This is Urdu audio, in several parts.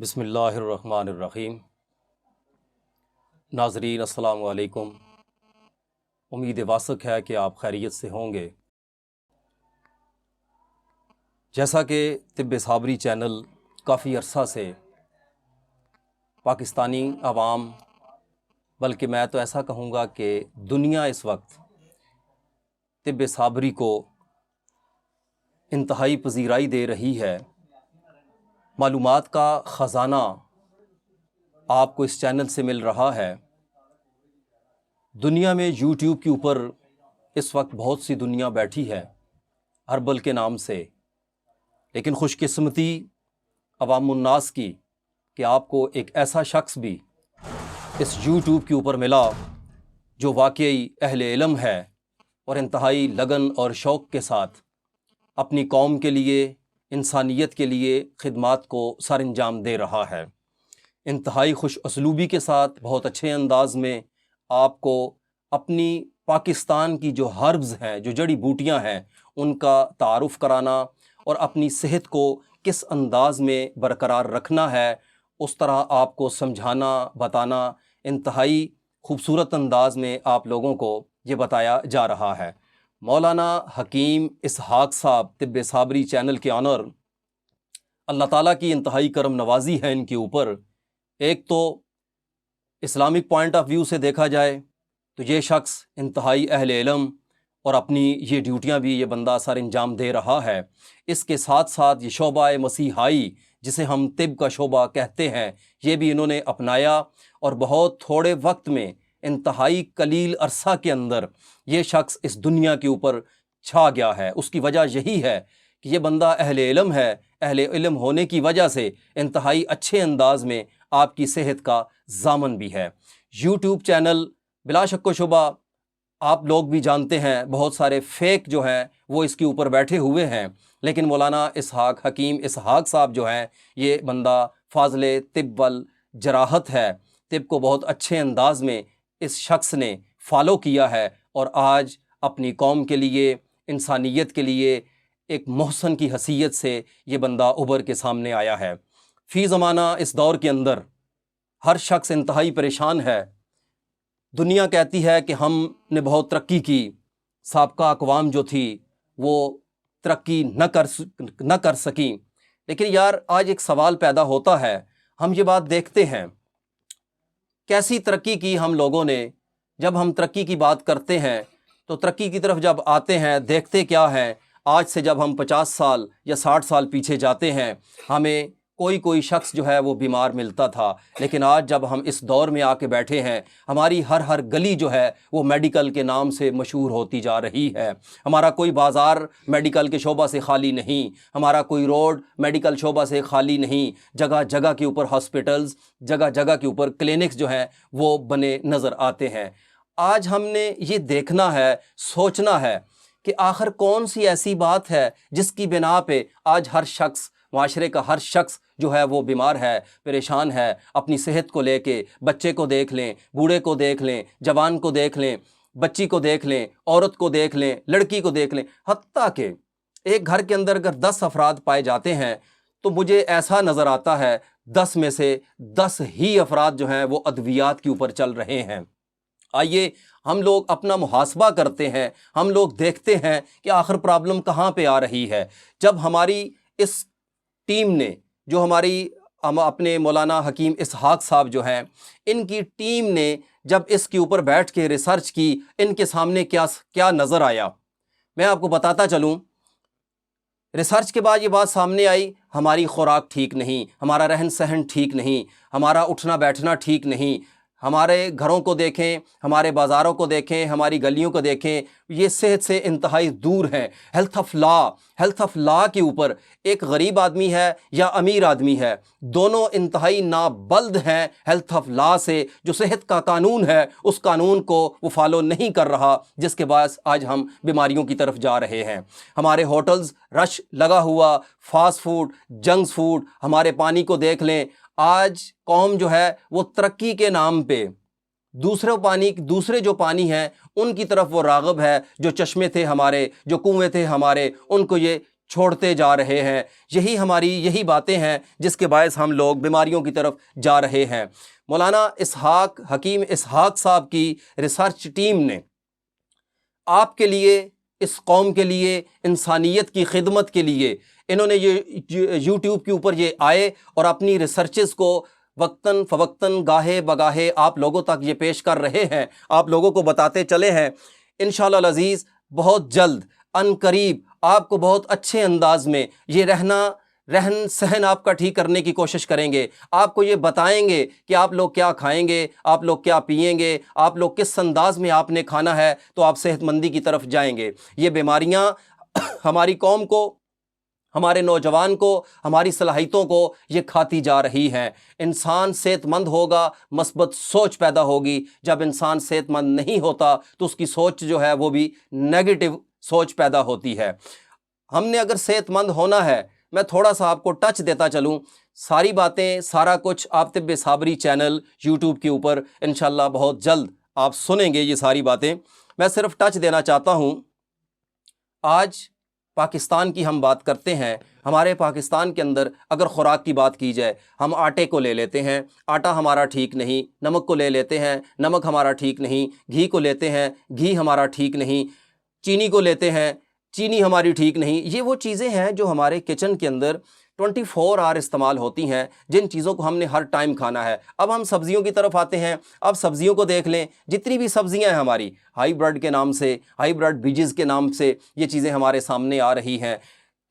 بسم اللہ الرحمن الرحیم۔ ناظرین السلام علیکم۔ امید واسق ہے کہ آپ خیریت سے ہوں گے۔ جیسا کہ طب صابری چینل کافی عرصہ سے پاکستانی عوام، بلکہ میں تو ایسا کہوں گا کہ دنیا اس وقت طب صابری کو انتہائی پذیرائی دے رہی ہے۔ معلومات کا خزانہ آپ کو اس چینل سے مل رہا ہے۔ دنیا میں یوٹیوب کے اوپر اس وقت بہت سی دنیا بیٹھی ہے ہربل کے نام سے، لیکن خوش قسمتی عوام الناس کی کہ آپ کو ایک ایسا شخص بھی اس یوٹیوب کے اوپر ملا جو واقعی اہل علم ہے اور انتہائی لگن اور شوق کے ساتھ اپنی قوم کے لیے، انسانیت کے لیے خدمات کو سر انجام دے رہا ہے۔ انتہائی خوش اسلوبی کے ساتھ بہت اچھے انداز میں آپ کو اپنی پاکستان کی جو ہربز ہیں، جو جڑی بوٹیاں ہیں، ان کا تعارف کرانا اور اپنی صحت کو کس انداز میں برقرار رکھنا ہے، اس طرح آپ کو سمجھانا، بتانا انتہائی خوبصورت انداز میں آپ لوگوں کو یہ بتایا جا رہا ہے۔ مولانا حکیم اسحاق صاحب طب صابری چینل کے آنر، اللہ تعالیٰ کی انتہائی کرم نوازی ہے ان کے اوپر۔ ایک تو اسلامک پوائنٹ آف ویو سے دیکھا جائے تو یہ شخص انتہائی اہل علم اور اپنی یہ ڈیوٹیاں بھی یہ بندہ سر انجام دے رہا ہے۔ اس کے ساتھ ساتھ یہ شعبہ مسیحائی، جسے ہم طب کا شعبہ کہتے ہیں، یہ بھی انہوں نے اپنایا اور بہت تھوڑے وقت میں، انتہائی قلیل عرصہ کے اندر یہ شخص اس دنیا کے اوپر چھا گیا ہے۔ اس کی وجہ یہی ہے کہ یہ بندہ اہل علم ہے۔ اہل علم ہونے کی وجہ سے انتہائی اچھے انداز میں آپ کی صحت کا ضامن بھی ہے۔ یوٹیوب چینل بلا شک و شبہ آپ لوگ بھی جانتے ہیں، بہت سارے فیک جو ہیں وہ اس کے اوپر بیٹھے ہوئے ہیں، لیکن مولانا اسحاق حکیم اسحاق صاحب جو ہیں، یہ بندہ فاضل طب والجراحت ہے۔ طب کو بہت اچھے انداز میں اس شخص نے فالو کیا ہے اور آج اپنی قوم کے لیے، انسانیت کے لیے ایک محسن کی حیثیت سے یہ بندہ ابھر کے سامنے آیا ہے۔ فی زمانہ اس دور کے اندر ہر شخص انتہائی پریشان ہے۔ دنیا کہتی ہے کہ ہم نے بہت ترقی کی، سابقہ اقوام جو تھی وہ ترقی نہ کر سکیں، لیکن یار آج ایک سوال پیدا ہوتا ہے، ہم یہ بات دیکھتے ہیں کیسی ترقی کی ہم لوگوں نے۔ جب ہم ترقی کی بات کرتے ہیں تو ترقی کی طرف جب آتے ہیں، دیکھتے کیا ہیں، آج سے جب ہم 50 سال یا 60 سال پیچھے جاتے ہیں، ہمیں کوئی شخص جو ہے وہ بیمار ملتا تھا، لیکن آج جب ہم اس دور میں آ کے بیٹھے ہیں، ہماری ہر گلی جو ہے وہ میڈیکل کے نام سے مشہور ہوتی جا رہی ہے۔ ہمارا کوئی بازار میڈیکل کے شعبہ سے خالی نہیں، ہمارا کوئی روڈ میڈیکل شعبہ سے خالی نہیں، جگہ جگہ کے اوپر ہاسپٹلز، جگہ جگہ کے اوپر کلینکس جو ہیں وہ بنے نظر آتے ہیں۔ آج ہم نے یہ دیکھنا ہے، سوچنا ہے کہ آخر کون سی ایسی بات ہے جس کی بنا پہ آج ہر شخص، معاشرے کا ہر شخص جو ہے وہ بیمار ہے، پریشان ہے اپنی صحت کو لے کے۔ بچے کو دیکھ لیں، بوڑھے کو دیکھ لیں، جوان کو دیکھ لیں، بچی کو دیکھ لیں، عورت کو دیکھ لیں، لڑکی کو دیکھ لیں، حتیٰ کہ ایک گھر کے اندر اگر 10 افراد پائے جاتے ہیں تو مجھے ایسا نظر آتا ہے 10 میں سے 10 ہی افراد جو ہیں وہ ادویات کے اوپر چل رہے ہیں۔ آئیے ہم لوگ اپنا محاسبہ کرتے ہیں، ہم لوگ دیکھتے ہیں کہ آخر پرابلم کہاں پہ آ رہی ہے۔ جب ہماری اس ٹیم نے، جو ہماری اپنے مولانا حکیم اسحاق صاحب جو ہیں، ان کی ٹیم نے جب اس کے اوپر بیٹھ کے ریسرچ کی، ان کے سامنے کیا نظر آیا، میں آپ کو بتاتا چلوں۔ ریسرچ کے بعد یہ بات سامنے آئی، ہماری خوراک ٹھیک نہیں، ہمارا رہن سہن ٹھیک نہیں، ہمارا اٹھنا بیٹھنا ٹھیک نہیں، ہمارے گھروں کو دیکھیں، ہمارے بازاروں کو دیکھیں، ہماری گلیوں کو دیکھیں، یہ صحت سے انتہائی دور ہیں۔ ہیلتھ آف لا کے اوپر ایک غریب آدمی ہے یا امیر آدمی ہے، دونوں انتہائی نابلد ہیں ہیلتھ آف لا سے۔ جو صحت کا قانون ہے اس قانون کو وہ فالو نہیں کر رہا، جس کے باعث آج ہم بیماریوں کی طرف جا رہے ہیں۔ ہمارے ہوٹلز رش لگا ہوا، فاسٹ فوڈ، جنکس فوڈ، ہمارے پانی کو دیکھ لیں۔ آج قوم جو ہے وہ ترقی کے نام پہ دوسرے جو پانی ہیں ان کی طرف وہ راغب ہے۔ جو چشمے تھے ہمارے، جو کنویں تھے ہمارے، ان کو یہ چھوڑتے جا رہے ہیں۔ یہی باتیں ہیں جس کے باعث ہم لوگ بیماریوں کی طرف جا رہے ہیں۔ مولانا حکیم اسحاق صاحب کی ریسرچ ٹیم نے آپ کے لیے، اس قوم کے لیے، انسانیت کی خدمت کے لیے، انہوں نے یہ یوٹیوب کے اوپر یہ آئے اور اپنی ریسرچز کو وقتاً فوقتاً گاہے بگاہے آپ لوگوں تک یہ پیش کر رہے ہیں، آپ لوگوں کو بتاتے چلے ہیں۔ انشاءاللہ العزیز بہت جلد ان قریب آپ کو بہت اچھے انداز میں یہ رہن سہن آپ کا ٹھیک کرنے کی کوشش کریں گے، آپ کو یہ بتائیں گے کہ آپ لوگ کیا کھائیں گے، آپ لوگ کیا پئیں گے، آپ لوگ کس انداز میں آپ نے کھانا ہے، تو آپ صحت مندی کی طرف جائیں گے۔ یہ بیماریاں ہماری قوم کو، ہمارے نوجوان کو، ہماری صلاحیتوں کو یہ کھاتی جا رہی ہیں۔ انسان صحت مند ہوگا، مثبت سوچ پیدا ہوگی۔ جب انسان صحت مند نہیں ہوتا تو اس کی سوچ جو ہے وہ بھی نیگیٹو سوچ پیدا ہوتی ہے۔ ہم نے اگر صحت مند ہونا ہے، میں تھوڑا سا آپ کو ٹچ دیتا چلوں، ساری باتیں، سارا کچھ آپ طب صابری چینل یوٹیوب کے اوپر انشاءاللہ بہت جلد آپ سنیں گے یہ ساری باتیں۔ میں صرف ٹچ دینا چاہتا ہوں۔ آج پاکستان کی ہم بات کرتے ہیں، ہمارے پاکستان کے اندر اگر خوراک کی بات کی جائے، ہم آٹے کو لے لیتے ہیں، آٹا ہمارا ٹھیک نہیں، نمک کو لے لیتے ہیں، نمک ہمارا ٹھیک نہیں، گھی کو لیتے ہیں، گھی ہمارا ٹھیک نہیں، چینی کو لیتے ہیں، چینی ہماری ٹھیک نہیں۔ یہ وہ چیزیں ہیں جو ہمارے کچن کے اندر 24 آور استعمال ہوتی ہیں، جن چیزوں کو ہم نے ہر ٹائم کھانا ہے۔ اب ہم سبزیوں کی طرف آتے ہیں۔ اب سبزیوں کو دیکھ لیں، جتنی بھی سبزیاں ہیں ہماری، ہائی برڈ کے نام سے، ہائی برڈ بیجز کے نام سے یہ چیزیں ہمارے سامنے آ رہی ہیں۔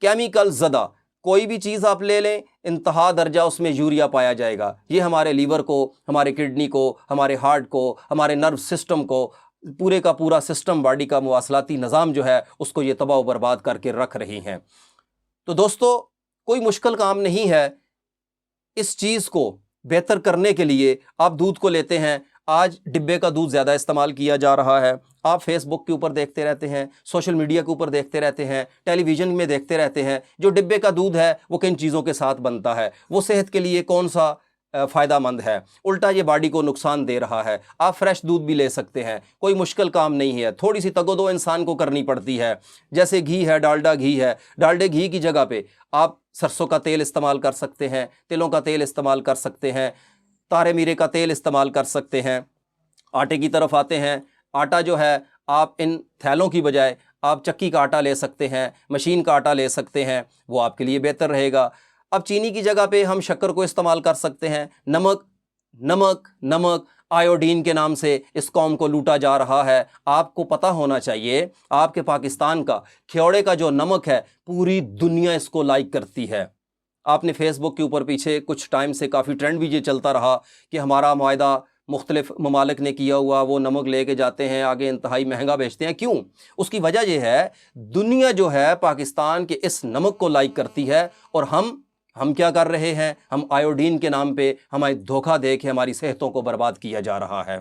کیمیکل زدہ کوئی بھی چیز آپ لے لیں، انتہا درجہ اس میں یوریا پایا جائے گا۔ یہ ہمارے لیور کو، ہمارے کڈنی کو، ہمارے ہارٹ کو، ہمارے نرو سسٹم کو، پورے کا پورا سسٹم، باڈی کا مواصلاتی نظام جو ہے اس کو یہ تباہ و برباد کر کے رکھ رہی ہیں۔ تو دوستو، کوئی مشکل کام نہیں ہے۔ اس چیز کو بہتر کرنے کے لیے آپ دودھ کو لیتے ہیں۔ آج ڈبے کا دودھ زیادہ استعمال کیا جا رہا ہے۔ آپ فیس بک کے اوپر دیکھتے رہتے ہیں، سوشل میڈیا کے اوپر دیکھتے رہتے ہیں، ٹیلی ویژن میں دیکھتے رہتے ہیں، جو ڈبے کا دودھ ہے وہ کن چیزوں کے ساتھ بنتا ہے، وہ صحت کے لیے کون سا فائدہ مند ہے، الٹا یہ باڈی کو نقصان دے رہا ہے۔ آپ فریش دودھ بھی لے سکتے ہیں، کوئی مشکل کام نہیں ہے، تھوڑی سی تگو دو انسان کو کرنی پڑتی ہے۔ جیسے گھی ہے، ڈالڈا گھی ہے، ڈالڈے گھی کی جگہ پہ آپ سرسوں کا تیل استعمال کر سکتے ہیں، تلوں کا تیل استعمال کر سکتے ہیں، تارے میرے کا تیل استعمال کر سکتے ہیں۔ آٹے کی طرف آتے ہیں۔ آٹا جو ہے، آپ ان تھیلوں کی بجائے آپ چکی کا آٹا لے سکتے ہیں، مشین کا آٹا لے سکتے ہیں، وہ آپ کے لیے بہتر رہے گا۔ اب چینی کی جگہ پہ ہم شکر کو استعمال کر سکتے ہیں۔ نمک آیوڈین کے نام سے اس قوم کو لوٹا جا رہا ہے۔ آپ کو پتہ ہونا چاہیے، آپ کے پاکستان کا کھیوڑے کا جو نمک ہے، پوری دنیا اس کو لائک کرتی ہے۔ آپ نے فیس بک کے اوپر پیچھے کچھ ٹائم سے کافی ٹرینڈ بھی یہ چلتا رہا کہ ہمارا معاہدہ مختلف ممالک نے کیا ہوا، وہ نمک لے کے جاتے ہیں آگے، انتہائی مہنگا بیچتے ہیں۔ کیوں؟ اس کی وجہ یہ ہے، دنیا جو ہے پاکستان کے اس نمک کو لائک کرتی ہے، اور ہم کیا کر رہے ہیں؟ ہم آیوڈین کے نام پہ ہمیں دھوکہ دے کے ہماری صحتوں کو برباد کیا جا رہا ہے۔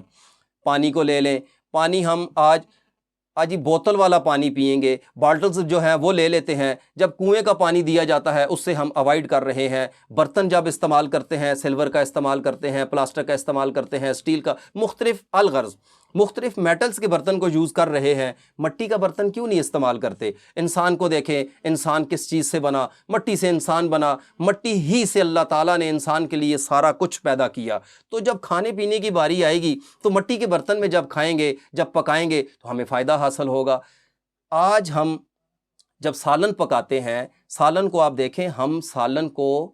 پانی کو لے لیں، پانی ہم آج بوتل والا پانی پئیں گے، باٹلز جو ہیں وہ لے لیتے ہیں، جب کنویں کا پانی دیا جاتا ہے اس سے ہم اوائڈ کر رہے ہیں۔ برتن جب استعمال کرتے ہیں، سلور کا استعمال کرتے ہیں، پلاسٹک کا استعمال کرتے ہیں، اسٹیل کا، مختلف الغرض مختلف میٹلز کے برتن کو یوز کر رہے ہیں۔ مٹی کا برتن کیوں نہیں استعمال کرتے؟ انسان کو دیکھیں، انسان کس چیز سے بنا؟ مٹی سے انسان بنا، مٹی ہی سے اللہ تعالیٰ نے انسان کے لیے سارا کچھ پیدا کیا۔ تو جب کھانے پینے کی باری آئے گی تو مٹی کے برتن میں جب کھائیں گے، جب پکائیں گے تو ہمیں فائدہ حاصل ہوگا۔ آج ہم جب سالن پکاتے ہیں، سالن کو آپ دیکھیں، ہم سالن کو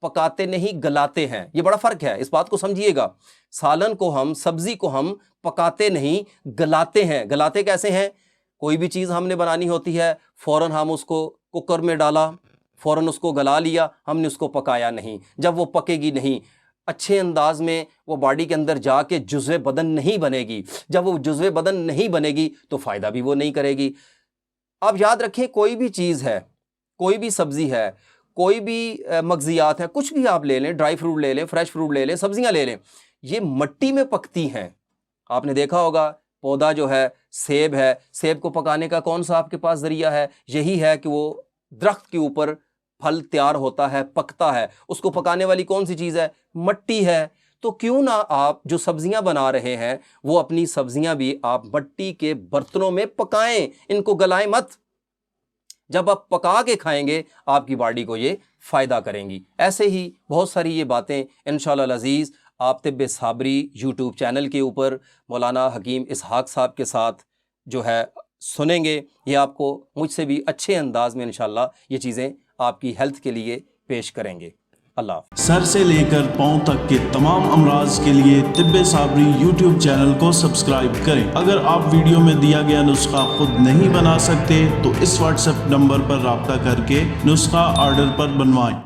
پکاتے نہیں، گلاتے ہیں۔ یہ بڑا فرق ہے، اس بات کو سمجھیے گا۔ سالن کو ہم، سبزی کو ہم پکاتے نہیں، گلاتے ہیں۔ گلاتے کیسے ہیں؟ کوئی بھی چیز ہم نے بنانی ہوتی ہے، فوراً ہم اس کو کوکر میں ڈالا، فوراً اس کو گلا لیا، ہم نے اس کو پکایا نہیں۔ جب وہ پکے گی نہیں، اچھے انداز میں وہ باڈی کے اندر جا کے جزو بدن نہیں بنے گی۔ جب وہ جزو بدن نہیں بنے گی تو فائدہ بھی وہ نہیں کرے گی۔ آپ یاد رکھیں، کوئی بھی چیز ہے، کوئی بھی سبزی ہے، کوئی بھی مغزیات ہے، کچھ بھی آپ لے لیں، ڈرائی فروٹ لے لیں، فریش فروٹ لے لیں، سبزیاں لے لیں، یہ مٹی میں پکتی ہیں۔ آپ نے دیکھا ہوگا، پودا جو ہے، سیب ہے، سیب کو پکانے کا کون سا آپ کے پاس ذریعہ ہے؟ یہی ہے کہ وہ درخت کے اوپر پھل تیار ہوتا ہے، پکتا ہے، اس کو پکانے والی کون سی چیز ہے؟ مٹی ہے۔ تو کیوں نہ آپ جو سبزیاں بنا رہے ہیں وہ اپنی سبزیاں بھی آپ مٹی کے برتنوں میں پکائیں، ان کو گلائیں مت۔ جب آپ پکا کے کھائیں گے آپ کی باڈی کو یہ فائدہ کریں گی۔ ایسے ہی بہت ساری یہ باتیں انشاءاللہ العزیز آپ طب صابری یوٹیوب چینل کے اوپر مولانا حکیم اسحاق صاحب کے ساتھ جو ہے سنیں گے۔ یہ آپ کو مجھ سے بھی اچھے انداز میں انشاءاللہ یہ چیزیں آپ کی ہیلتھ کے لیے پیش کریں گے۔ اللہ حافظ۔ سر سے لے کر پاؤں تک کے تمام امراض کے لیے طب صابری یوٹیوب چینل کو سبسکرائب کریں۔ اگر آپ ویڈیو میں دیا گیا نسخہ خود نہیں بنا سکتے تو اس واٹس ایپ نمبر پر رابطہ کر کے نسخہ آرڈر پر بنوائیں۔